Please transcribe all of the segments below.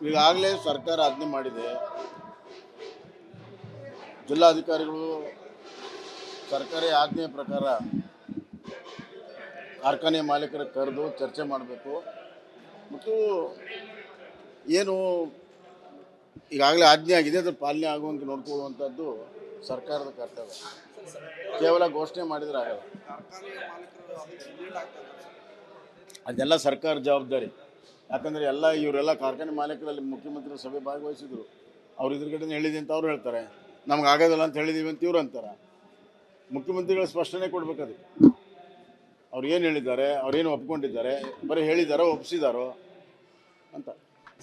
ಈಗಾಗಲೇ ಸರ್ಕಾರ ಆಜ್ಞೆ ಮಾಡಿದೆ. ಜಿಲ್ಲಾಧಿಕಾರಿಗಳು ಸರ್ಕಾರಿ ಆಜ್ಞೆಯ ಪ್ರಕಾರ ಕಾರ್ಖಾನೆ ಮಾಲೀಕರ ಕರೆದು ಚರ್ಚೆ ಮಾಡಬೇಕು ಮತ್ತು ಏನು ಈಗಾಗಲೇ ಆಜ್ಞೆ ಆಗಿದೆ ಅದರ ಪಾಲನೆ ಆಗುವಂತೆ ನೋಡ್ಕೊಳ್ಳುವಂಥದ್ದು ಸರ್ಕಾರದ ಕರ್ತವ್ಯ. ಕೇವಲ ಘೋಷಣೆ ಮಾಡಿದರೆ ಆಗಲ್ಲ, ಅದೆಲ್ಲ ಸರ್ಕಾರ ಜವಾಬ್ದಾರಿ. ಯಾಕಂದರೆ ಇವರೆಲ್ಲ ಕಾರ್ಖಾನೆ ಮಾಲೀಕರಲ್ಲಿ ಮುಖ್ಯಮಂತ್ರಿ ಸಭೆ ಭಾಗವಹಿಸಿದ್ರು. ಅವ್ರು ಇದ್ರಗಡೆ ಹೇಳಿದೆ ಅಂತ ಅವ್ರು ಹೇಳ್ತಾರೆ, ನಮ್ಗೆ ಆಗೋದಿಲ್ಲ ಅಂತ ಹೇಳಿದ್ದೀವಿ ಅಂತ ಇವ್ರು ಅಂತಾರೆ. ಮುಖ್ಯಮಂತ್ರಿಗಳು ಸ್ಪಷ್ಟನೆ ಕೊಡಬೇಕದು. ಅವ್ರು ಏನು ಹೇಳಿದ್ದಾರೆ, ಅವ್ರೇನು ಒಪ್ಕೊಂಡಿದ್ದಾರೆ, ಬರೀ ಹೇಳಿದಾರೋ ಒಪ್ಪಿಸಿದಾರೋ ಅಂತ.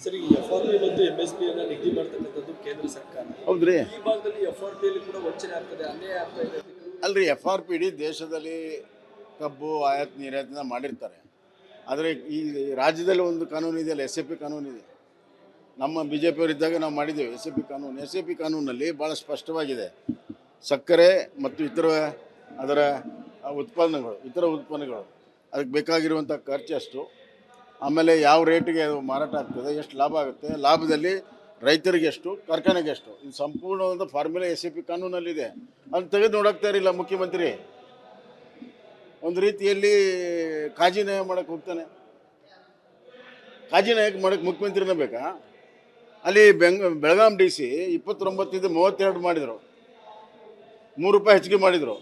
ಸರಿ, FRP ಮತ್ತು MSP ಅನ್ನು ನಿಗದಿ ಮಾಡ್ತಕ್ಕಂಥದ್ದು ಕೇಂದ್ರ ಸರ್ಕಾರ. ಹೌದ್ರಿ, ಈ ಭಾಗದಲ್ಲಿ FRP ಅಲ್ಲಿ ಕೂಡ ವಂಚನೆ ಆಗ್ತದೆ, ಅನ್ಯಾಯ ಆಗ್ತಾ ಇದೆ. ಅಲ್ರಿ, FRP ಇಡೀ ದೇಶದಲ್ಲಿ ಕಬ್ಬು ಆಯಾತ್ ನಿರ್ಯಾತನ ಮಾಡಿರ್ತಾರೆ. ಆದರೆ ಈ ರಾಜ್ಯದಲ್ಲಿ ಒಂದು ಕಾನೂನು ಇದೆಯಲ್ಲ, SAP ಕಾನೂನು ಇದೆ. ನಮ್ಮ BJP ಅವರಿದ್ದಾಗ ನಾವು ಮಾಡಿದ್ದೇವೆ SAP ಕಾನೂನು. SAP ಕಾನೂನಲ್ಲಿ ಭಾಳ ಸ್ಪಷ್ಟವಾಗಿದೆ, ಸಕ್ಕರೆ ಮತ್ತು ಅದರ ಉತ್ಪನ್ನಗಳು ಅದಕ್ಕೆ ಬೇಕಾಗಿರುವಂಥ ಖರ್ಚು ಎಷ್ಟು, ಆಮೇಲೆ ಯಾವ ರೇಟಿಗೆ ಅದು ಮಾರಾಟ ಆಗ್ತದೆ, ಎಷ್ಟು ಲಾಭ ಆಗುತ್ತೆ, ಲಾಭದಲ್ಲಿ ರೈತರಿಗೆ ಎಷ್ಟು, ಕಾರ್ಖಾನೆಗೆ ಎಷ್ಟು, ಇದು ಸಂಪೂರ್ಣವಾದ ಫಾರ್ಮುಲಾ SAP ಕಾನೂನಲ್ಲಿದೆ. ಅದನ್ನು ತೆಗೆದು ನೋಡೋಗ್ತಾ ಇರಲಿಲ್ಲ ಮುಖ್ಯಮಂತ್ರಿ. ಒಂದು ರೀತಿಯಲ್ಲಿ ಕಾಜಿ ನ್ಯಾಯ ಮಾಡೋಕ್ಕೆ ಹೋಗ್ತಾನೆ. ಕಾಜಿ ನ್ಯಾಯಕ್ಕೆ ಮಾಡೋಕ್ಕೆ ಮುಖ್ಯಮಂತ್ರಿನೇ ಬೇಕಾ? ಅಲ್ಲಿ ಬೆಳಗಾಂ DC 29 32 ಮಾಡಿದರು, ₹3 ಹೆಚ್ಚಿಗೆ ಮಾಡಿದರು.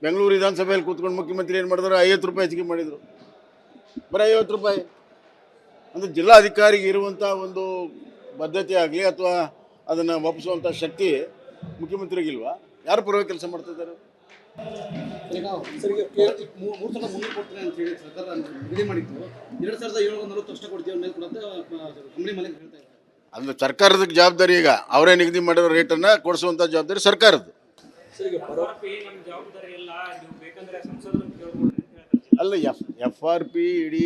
ಬೆಂಗಳೂರು ವಿಧಾನಸಭೆಯಲ್ಲಿ ಕೂತ್ಕೊಂಡು ಮುಖ್ಯಮಂತ್ರಿ ಏನು ಮಾಡಿದ್ರು, ₹50 ಹೆಚ್ಚಿಗೆ ಮಾಡಿದರು. ಬರೀ ₹50 ಅಂದರೆ ಜಿಲ್ಲಾಧಿಕಾರಿಗೆ ಇರುವಂಥ ಒಂದು ಬದ್ಧತೆ ಆಗಲಿ ಅಥವಾ ಅದನ್ನು ಒಪ್ಪಿಸುವಂಥ ಶಕ್ತಿ ಮುಖ್ಯಮಂತ್ರಿಗಿಲ್ವಾ? ಯಾರು ಪರವಾಗಿ ಕೆಲಸ ಮಾಡ್ತಿದ್ದಾರೆ? ಅದು ಸರ್ಕಾರದ ಜವಾಬ್ದಾರಿ. ಈಗ ಅವರೇ ನಿಗದಿ ಮಾಡಿರೋ ರೇಟನ್ನು ಕೊಡಿಸುವಂಥ ಜವಾಬ್ದಾರಿ ಸರ್ಕಾರದ್ದು. ಅಲ್ಲ, FRP ಇಡೀ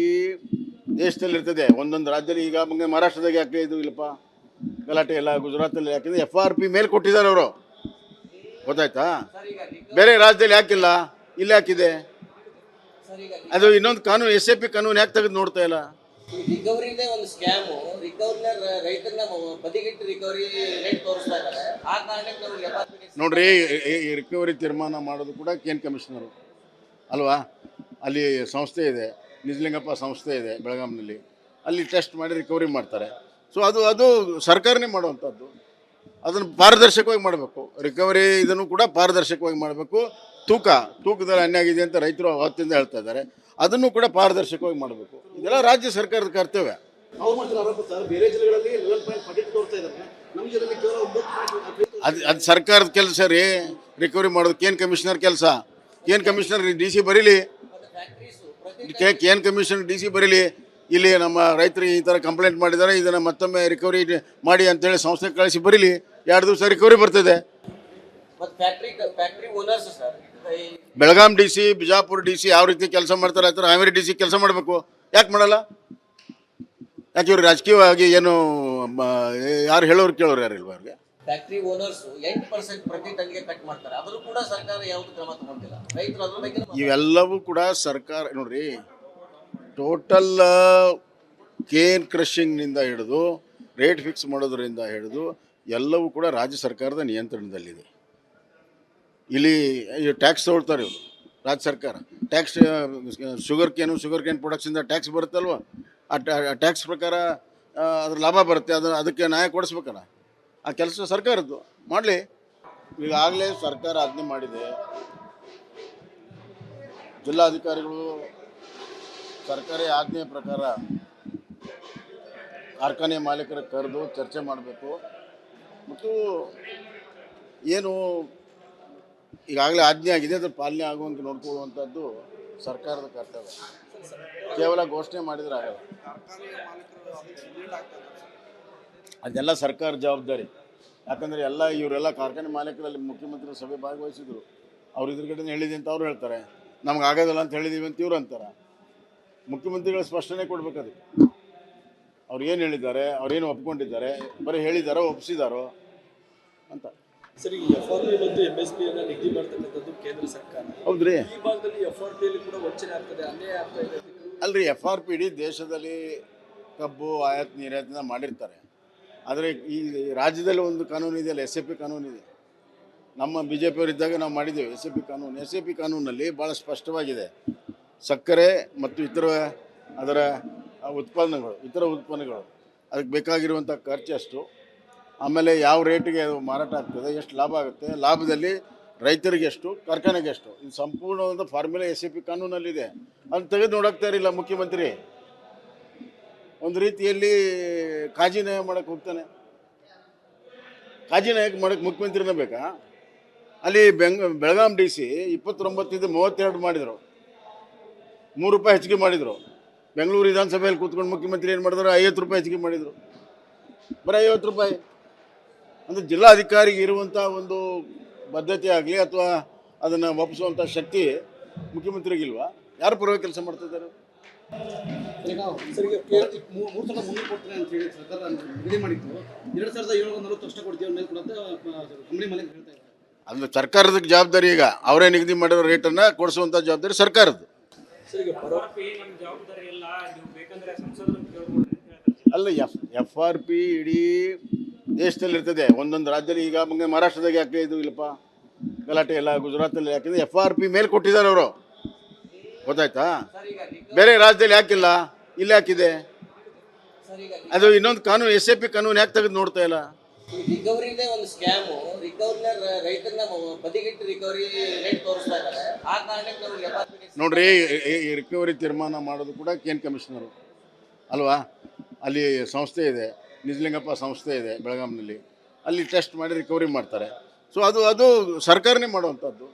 ದೇಶದಲ್ಲಿ ಇರ್ತದೆ. ಒಂದೊಂದು ರಾಜ್ಯದಲ್ಲಿ ಈಗ ಮಹಾರಾಷ್ಟ್ರದಾಗ ಯಾಕೆ ಇದು ಇಲ್ಲಪ್ಪ ಗಲಾಟೆ ಎಲ್ಲ, ಗುಜರಾತಲ್ಲಿ ಯಾಕಿದೆ FRP ಮೇಲೆ ಕೊಟ್ಟಿದ್ದಾರೆ ಅವರು, ಗೊತ್ತಾಯ್ತಾ? ಬೇರೆ ರಾಜ್ಯದಲ್ಲಿ ಯಾಕಿಲ್ಲ, ಇಲ್ಲಿ ಯಾಕಿದೆ? ಅದು ಇನ್ನೊಂದು ಕಾನೂನು SAP ಕಾನೂನು ಯಾಕೆ ತೆಗೆದು ನೋಡ್ತಾ ಇಲ್ಲ? ರಿಕವರಿನೇ ಒಂದು ಸ್ಕ್ಯಾಮ್. ರಿಕವರಿನ ರೈತನ ಬದಿಗಿಟ್ಟು ರಿಕವರಿ ರೇಟ್ ತೋರಿಸ್ತಾ ಇದ್ದಾರೆ. ಆ ಕಾರಣಕ್ಕೆ ನೋಡ್ರಿ, ಈ ರಿಕವರಿ ತೀರ್ಮಾನ ಮಾಡೋದು ಕೂಡ ಕೇನ್ ಕಮಿಷನರು ಅಲ್ವಾ? ಅಲ್ಲಿ ಸಂಸ್ಥೆ ಇದೆ, ನಿಜಲಿಂಗಪ್ಪ ಸಂಸ್ಥೆ ಇದೆ ಬೆಳಗಾಂನಲ್ಲಿ, ಅಲ್ಲಿ ಟೆಸ್ಟ್ ಮಾಡಿ ರಿಕವರಿ ಮಾಡ್ತಾರೆ. ಸೊ ಅದು ಸರ್ಕಾರನೇ ಮಾಡುವಂಥದ್ದು. ಅದನ್ನು ಪಾರದರ್ಶಕವಾಗಿ ಮಾಡಬೇಕು. ರಿಕವರಿ ಇದನ್ನು ಕೂಡ ಪಾರದರ್ಶಕವಾಗಿ ಮಾಡಬೇಕು. ತೂಕದಲ್ಲಿ ಅನ್ಯಾಯ ಆಗಿದೆ ಅಂತ ರೈತರು ಅವತ್ತಿಂದ ಹೇಳ್ತಾ ಇದ್ದಾರೆ, ಅದನ್ನು ಕೂಡ ಪಾರದರ್ಶಕವಾಗಿ ಮಾಡಬೇಕು. ಇದೆಲ್ಲ ರಾಜ್ಯ ಸರ್ಕಾರದ ಕರ್ತವ್ಯ. ಅದು ಸರ್ಕಾರದ ಕೆಲಸ ರೀ, ರಿಕವರಿ ಮಾಡೋದು ಕೇನ್ ಕಮಿಷನರ್ ಕೆಲಸ. ಕೇನ್ ಕಮಿಷನರ್ DC ಬರೀಲಿ, ಕೇನ್ ಕಮಿಷನರ್ DC ಬರೀಲಿ, ಇಲ್ಲಿ ನಮ್ಮ ರೈತರಿಗೆ ಈ ಥರ ಕಂಪ್ಲೇಂಟ್ ಮಾಡಿದ್ದಾರೆ, ಇದನ್ನು ಮತ್ತೊಮ್ಮೆ ರಿಕವರಿ ಮಾಡಿ ಅಂತೇಳಿ ಸಂಸ್ಥೆ ಕಳಿಸಿ ಬರೀಲಿ, 2 ದಿವಸ ರಿಕವರಿ ಬರ್ತದೆ. ಬೆಳಗಾಂ DC, ಬಿಜಾಪುರ DC ಯಾವ ರೀತಿ ಕೆಲಸ ಮಾಡ್ತಾರೆ ಆ ಥರ ಹಾವೇರಿ DC ಕೆಲಸ ಮಾಡಬೇಕು. ಯಾಕೆ ಮಾಡಲ್ಲ? ಯಾಕೆ ಇವ್ರು ರಾಜಕೀಯವಾಗಿ ಏನು ಯಾರು ಹೇಳೋರು ಕೇಳೋರು ಯಾರು ಇಲ್ವ? ಅವ್ರಿಗೆ ಫ್ಯಾಕ್ಟರಿ ಓನರ್ಸ್ 8% ಪ್ರತಿ ಟನ್ಗೆ ಕಟ್ ಮಾಡ್ತಾರೆ, ಅದನ್ನು ಕೂಡ ಸರ್ಕಾರ ಯಾವುದು ಕ್ರಮ ತಗೊಂಡಿಲ್ಲ. ರೈತರು ಅದ್ರ ಬಗ್ಗೆ ಇವೆಲ್ಲವೂ ಕೂಡ ಸರ್ಕಾರ ನೋಡ್ರಿ, ಟೋಟಲ್ ಕೇನ್ ಕ್ರಷಿಂಗ್ನಿಂದ ಹಿಡಿದು ರೇಟ್ ಫಿಕ್ಸ್ ಮಾಡೋದ್ರಿಂದ ಹಿಡಿದು ಎಲ್ಲವೂ ಕೂಡ ರಾಜ್ಯ ಸರ್ಕಾರದ ನಿಯಂತ್ರಣದಲ್ಲಿದೆ. ಇಲ್ಲಿ ಟ್ಯಾಕ್ಸ್ ತಗೊಳ್ತಾರೆ ಇವರು, ರಾಜ್ಯ ಸರ್ಕಾರ ಟ್ಯಾಕ್ಸ್. ಶುಗರ್ ಕೇನ್ ಪ್ರೊಡಕ್ಷನ್ದ ಟ್ಯಾಕ್ಸ್ ಬರುತ್ತಲ್ವ, ಆ ಟ್ಯಾಕ್ಸ್ ಪ್ರಕಾರ ಅದ್ರ ಲಾಭ ಬರುತ್ತೆ. ಅದಕ್ಕೆ ನ್ಯಾಯ ಕೊಡಿಸ್ಬೇಕಲ್ಲ, ಆ ಕೆಲಸ ಸರ್ಕಾರದ್ದು ಮಾಡಲಿ. ಈಗಾಗಲೇ ಸರ್ಕಾರ ಆಜ್ಞೆ ಮಾಡಿದೆ, ಜಿಲ್ಲಾಧಿಕಾರಿಗಳು ಸರ್ಕಾರಿ ಆಜ್ಞೆಯ ಪ್ರಕಾರ ಕಾರ್ಖಾನೆ ಮಾಲೀಕರ ಕರೆದು ಚರ್ಚೆ ಮಾಡಬೇಕು ಮತ್ತು ಏನು ಈಗಾಗಲೇ ಆಜ್ಞೆ ಆಗಿದೆ ಅದರ ಪಾಲನೆ ಆಗುವಂತೆ ನೋಡ್ಕೊಳ್ಳುವಂಥದ್ದು ಸರ್ಕಾರದ ಕರ್ತವ್ಯ. ಕೇವಲ ಘೋಷಣೆ ಮಾಡಿದರೆ ಆಗಲ್ಲ, ಅದೆಲ್ಲ ಸರ್ಕಾರ ಜವಾಬ್ದಾರಿ. ಯಾಕಂದರೆ ಇವರೆಲ್ಲ ಕಾರ್ಖಾನೆ ಮಾಲೀಕರಲ್ಲಿ ಮುಖ್ಯಮಂತ್ರಿ ಸಭೆ ಭಾಗವಹಿಸಿದ್ರು. ಅವ್ರು ಇದ್ರಗಡೆ ಹೇಳಿದೆ ಅಂತ ಅವ್ರು ಹೇಳ್ತಾರೆ, ನಮ್ಗೆ ಆಗೋದಿಲ್ಲ ಅಂತ ಹೇಳಿದ್ದೀವಿ ಅಂತ ಇವ್ರು ಅಂತಾರೆ. ಮುಖ್ಯಮಂತ್ರಿಗಳು ಸ್ಪಷ್ಟನೆ ಕೊಡಬೇಕದು. ಅವ್ರು ಏನು ಹೇಳಿದ್ದಾರೆ, ಅವ್ರೇನು ಒಪ್ಕೊಂಡಿದ್ದಾರೆ, ಬರೀ ಹೇಳಿದಾರೋ ಒಪ್ಪಿಸಿದಾರೋ ಅಂತ. ಸರಿ, FRP ಮತ್ತು MSP ಅನ್ನು ನಿಗದಿ ಮಾಡ್ತಕ್ಕಂಥದ್ದು ಕೇಂದ್ರ ಸರ್ಕಾರ. ಹೌದ್ರಿ, ಈ ಭಾಗದಲ್ಲಿ FRP ಅಲ್ಲಿ ಕೂಡ ವಂಚನೆ ಆಗ್ತದೆ, ಅನ್ಯಾಯ ಆಗ್ತಾ ಇದೆ. ಅಲ್ರಿ, FRP ಇಡೀ ದೇಶದಲ್ಲಿ ಕಬ್ಬು ಆಯಾತ್ ನಿರ್ಯಾತನ ಮಾಡಿರ್ತಾರೆ. ಆದರೆ ಈ ರಾಜ್ಯದಲ್ಲಿ ಒಂದು ಕಾನೂನು ಇದೆಯಲ್ಲ, SAP ಕಾನೂನು ಇದೆ. ನಮ್ಮ BJP ಅವರಿದ್ದಾಗ ನಾವು ಮಾಡಿದ್ದೇವೆ SAP ಕಾನೂನು. SAP ಕಾನೂನಲ್ಲಿ ಭಾಳ ಸ್ಪಷ್ಟವಾಗಿದೆ, ಸಕ್ಕರೆ ಮತ್ತು ಅದರ ಉತ್ಪನ್ನಗಳು ಅದಕ್ಕೆ ಬೇಕಾಗಿರುವಂಥ ಖರ್ಚು ಎಷ್ಟು, ಆಮೇಲೆ ಯಾವ ರೇಟಿಗೆ ಅದು ಮಾರಾಟ ಆಗ್ತದೆ, ಎಷ್ಟು ಲಾಭ ಆಗುತ್ತೆ, ಲಾಭದಲ್ಲಿ ರೈತರಿಗೆ ಎಷ್ಟು, ಕಾರ್ಖಾನೆಗೆ ಎಷ್ಟು, ಇದು ಸಂಪೂರ್ಣವಾದ ಫಾರ್ಮುಲಾ SAP ಕಾನೂನಲ್ಲಿದೆ. ಅದನ್ನು ತೆಗೆದು ನೋಡೋಗ್ತಾ ಇರಲಿಲ್ಲ ಮುಖ್ಯಮಂತ್ರಿ. ಒಂದು ರೀತಿಯಲ್ಲಿ ಕಾಜಿನಾಯ ಮಾಡೋಕ್ಕೆ ಹೋಗ್ತಾನೆ. ಕಾಜಿನಾಯಕ್ಕೆ ಮಾಡೋಕ್ಕೆ ಮುಖ್ಯಮಂತ್ರಿನೇ ಬೇಕಾ? ಅಲ್ಲಿ ಬೆಳಗಾಂ DC 29 32 ಮಾಡಿದರು, ₹3 ಹೆಚ್ಚಿಗೆ ಮಾಡಿದರು. ಬೆಂಗಳೂರು ವಿಧಾನಸಭೆಯಲ್ಲಿ ಕೂತ್ಕೊಂಡು ಮುಖ್ಯಮಂತ್ರಿ ಏನು ಮಾಡಿದ್ರು, ₹50 ಹೆಚ್ಚಿಗೆ ಮಾಡಿದರು. ಬರೀ ₹50 ಅಂದರೆ ಜಿಲ್ಲಾಧಿಕಾರಿಗೆ ಇರುವಂಥ ಒಂದು ಬದ್ಧತೆ ಆಗಲಿ ಅಥವಾ ಅದನ್ನು ಒಪ್ಪಿಸುವಂಥ ಶಕ್ತಿ ಮುಖ್ಯಮಂತ್ರಿಗಿಲ್ವಾ? ಯಾರು ಪರವಾಗಿ ಕೆಲಸ ಮಾಡ್ತಿದ್ದಾರೆ? ಈಗ ಸರಿಗೆ 3,300 ಕೊಡ್ತಾರೆ ಅಂತ ಹೇಳಿ ಸರ್ಕಾರ ನಿಗದಿ ಮಾಡಿತ್ತು. 2,740 ಅಷ್ಟೇ ಕೊಡ್ತೀವಿ ಮೇಲೆ ಕೂಡ ಕಂಪ್ನಿ ಮೇಲೆ ಹೇಳ್ತಾ ಇದ್ದಾರೆ. ಅದು ಸರ್ಕಾರದ ಜವಾಬ್ದಾರಿ. ಈಗ ಅವರೇ ನಿಗದಿ ಮಾಡಿರೋ ರೇಟನ್ನು ಕೊಡಿಸುವಂಥ ಜವಾಬ್ದಾರಿ ಸರ್ಕಾರದ್ದು. ಅಲ್ಲ, FRP ಇಡೀ ದೇಶದಲ್ಲಿ ಇರ್ತದೆ. ಒಂದೊಂದು ರಾಜ್ಯದಲ್ಲಿ ಈಗ ಮಹಾರಾಷ್ಟ್ರದಾಗ ಯಾಕೆ ಇದು ಇಲ್ಲಪ್ಪ ಗಲಾಟೆ ಎಲ್ಲ, ಗುಜರಾತಲ್ಲಿ ಯಾಕಿದೆ FRP ಮೇಲೆ ಕೊಟ್ಟಿದ್ದಾರೆ ಅವರು, ಗೊತ್ತಾಯ್ತಾ? ಬೇರೆ ರಾಜ್ಯದಲ್ಲಿ ಯಾಕಿಲ್ಲ, ಇಲ್ಲಿ ಯಾಕಿದೆ? ಅದು ಇನ್ನೊಂದು ಕಾನೂನು SAP ಕಾನೂನು ಯಾಕೆ ತೆಗೆದು ನೋಡ್ತಾ ಇಲ್ಲ? ರಿಕವರಿದೇ ಒಂದು ಸ್ಕ್ಯಾಮು. ರಿಕವರಿನ ರೈತನ್ನ ಬದಿಗಿಟ್ಟು ರಿಕವರಿ ರೇಟ್ ತೋರಿಸ್ತಾ ಇದ್ದಾರೆ. ಆ ಕಾರಣಕ್ಕೆ ನಮಗೆ ನೋಡ್ರಿ, ಈ ರಿಕವರಿ ತೀರ್ಮಾನ ಮಾಡೋದು ಕೂಡ KN ಕಮಿಷನರು ಅಲ್ವಾ? ಅಲ್ಲಿ ಸಂಸ್ಥೆ ಇದೆ, ನಿಜಲಿಂಗಪ್ಪ ಸಂಸ್ಥೆ ಇದೆ ಬೆಳಗಾಂನಲ್ಲಿ. ಅಲ್ಲಿ ಟೆಸ್ಟ್ ಮಾಡಿ ರಿಕವರಿ ಮಾಡ್ತಾರೆ. ಸೊ ಅದು ಸರ್ಕಾರನೇ ಮಾಡುವಂಥದ್ದು.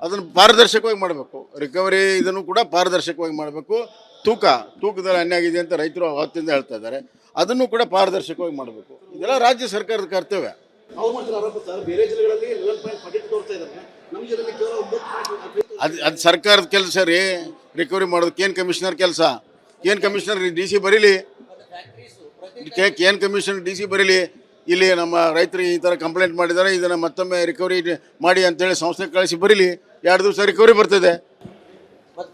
ಅದನ್ನು ಪಾರದರ್ಶಕವಾಗಿ ಮಾಡಬೇಕು. ರಿಕವರಿ ಇದನ್ನು ಕೂಡ ಪಾರದರ್ಶಕವಾಗಿ ಮಾಡಬೇಕು. ತೂಕದಲ್ಲಿ ಅನ್ಯಾಗಿದೆ ಅಂತ ರೈತರು ಅವತ್ತಿಂದ ಹೇಳ್ತಾ ಇದ್ದಾರೆ. ಅದನ್ನು ಕೂಡ ಪಾರದರ್ಶಕವಾಗಿ ಮಾಡಬೇಕು. ಇದೆಲ್ಲ ರಾಜ್ಯ ಸರ್ಕಾರದ ಕರ್ತವ್ಯ. ಅವ್ರು ಮಾಡ್ತಾರೆ ಆರೋಪ ಸರ್, ಬೇರೆ ಜಿಲ್ಲೆಗಳಲ್ಲಿ 11.42 ತೋರಿಸ್ತಾ ಇದ್ದಾರೆ, ನಮ್ಮ ಜಿಲ್ಲೆಯಲ್ಲಿ ಕೇವಲ 9.5. ಅದು ಸರ್ಕಾರದ ಕೆಲಸ ರೀ, ರಿಕವರಿ ಮಾಡೋದು KN ಕಮಿಷನರ್ ಕೆಲಸ. KN ಕಮಿಷನರ್ DC ಬರೀಲಿ, KN ಕಮಿಷನರ್ DC ಬರೀಲಿ, ಇಲ್ಲಿ ನಮ್ಮ ರೈತರಿಗೆ ಈ ಥರ ಕಂಪ್ಲೇಂಟ್ ಮಾಡಿದ್ದಾರೆ, ಇದನ್ನು ಮತ್ತೊಮ್ಮೆ ರಿಕವರಿ ಮಾಡಿ ಅಂತೇಳಿ ಸಂಸ್ಥೆ ಕಳಿಸಿ ಬರೀಲಿ. 2 ದಿವಸ ರಿಕವರಿ ಬರ್ತದೆ.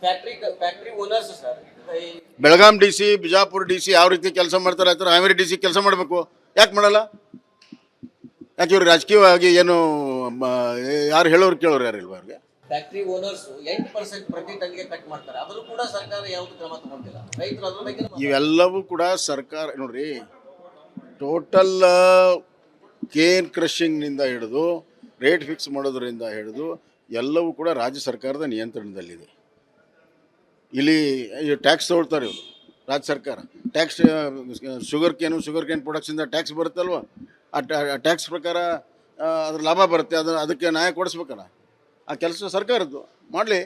Factory owners sir, Belgaum DC, Bijapur DC ಯಾವ ರೀತಿ ಕೆಲಸ ಮಾಡ್ತಾರೆ ಆ ಥರ ಹಾವೇರಿ DC ಕೆಲಸ ಮಾಡಬೇಕು. ಯಾಕೆ ಮಾಡಲ್ಲ? ಯಾಕೆ ಇವ್ರು ರಾಜಕೀಯವಾಗಿ ಏನು ಯಾರು ಹೇಳೋರು ಕೇಳೋರು ಯಾರು ಇಲ್ವ ಅವ್ರಿಗೆ? ಫ್ಯಾಕ್ಟ್ರಿ ಓನರ್ಸ್ 8% ಪ್ರತಿ ಟನ್ಗೆ ಕಟ್ ಮಾಡ್ತಾರೆ. ಅದನ್ನು ಕೂಡ ಸರ್ಕಾರ ಯಾವುದು ಕ್ರಮ ತಗೊಂಡಿಲ್ಲ. ರೈತರು ಅದ್ರ ಬಗ್ಗೆ ಇವೆಲ್ಲವೂ ಕೂಡ ಸರ್ಕಾರ ನೋಡ್ರಿ, ಟೋಟಲ್ ಕೇನ್ ಕ್ರಷಿಂಗ್ನಿಂದ ಹಿಡಿದು ರೇಟ್ ಫಿಕ್ಸ್ ಮಾಡೋದರಿಂದ ಹಿಡಿದು ಎಲ್ಲವೂ ಕೂಡ ರಾಜ್ಯ ಸರ್ಕಾರದ ನಿಯಂತ್ರಣದಲ್ಲಿದೆ. ಇಲ್ಲಿ ಟ್ಯಾಕ್ಸ್ ತಗೊಳ್ತಾರೆ ಇವರು, ರಾಜ್ಯ ಸರ್ಕಾರ ಟ್ಯಾಕ್ಸ್. ಶುಗರ್ ಕೇನ್ ಪ್ರೊಡಕ್ಷನ್ದ ಟ್ಯಾಕ್ಸ್ ಬರುತ್ತಲ್ವ, ಆ ಟ್ಯಾಕ್ಸ್ ಪ್ರಕಾರ ಅದ್ರ ಲಾಭ ಬರುತ್ತೆ. ಅದಕ್ಕೆ ನ್ಯಾಯ ಕೊಡಿಸ್ಬೇಕಲ್ಲ. ಆ ಕೆಲಸ ಸರ್ಕಾರದ್ದು ಮಾಡಲಿ.